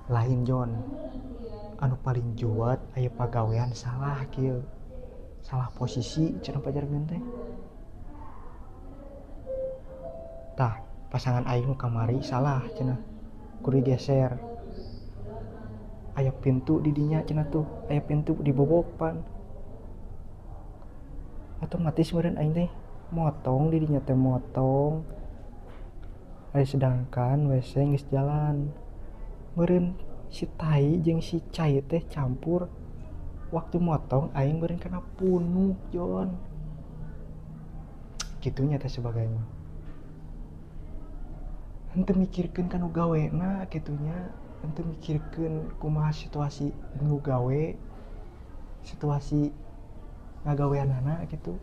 lain John, anu paling juat aya pagawean salah kieu, salah posisi cenah pajargeun teh. Tah pasangan aing nu kamari salah cenah, kudu digeser. Aya pintu di dinya cenah tuh, aya pintu dibobokan. Otomatis meureun aing teh motong di dinya teh motong. Ari sedangkan WC geus jalan. Meureun si tai jeung si cai teh campur. Waktu motong aing meureun kana punuk Jon. Kitunya teh sebagai mah. Henteu mikirkeun kanu gawena kitunya, henteu mikirkeun kumaha situasi nu gawe, situasi ngagaweanana gitu.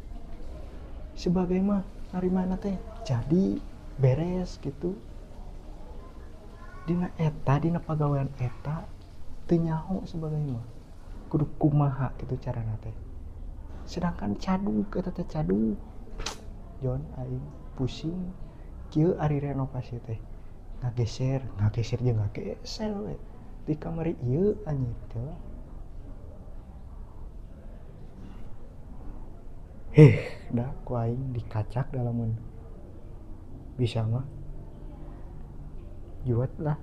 Sebagai mah narimana teh jadi beres gitu. Dina eta, dina pagawean eta teu nyaho sebagai mah. Kudu kumaha gitu carana teh. Sedangkan cadug eta teh cadug. Jon aing pusing. Kieu ari renovasi teh ngageser jeung ngageser we di kamari ieu anjir teh. Da ku aing dikacak da lamun bisa mah juet lah.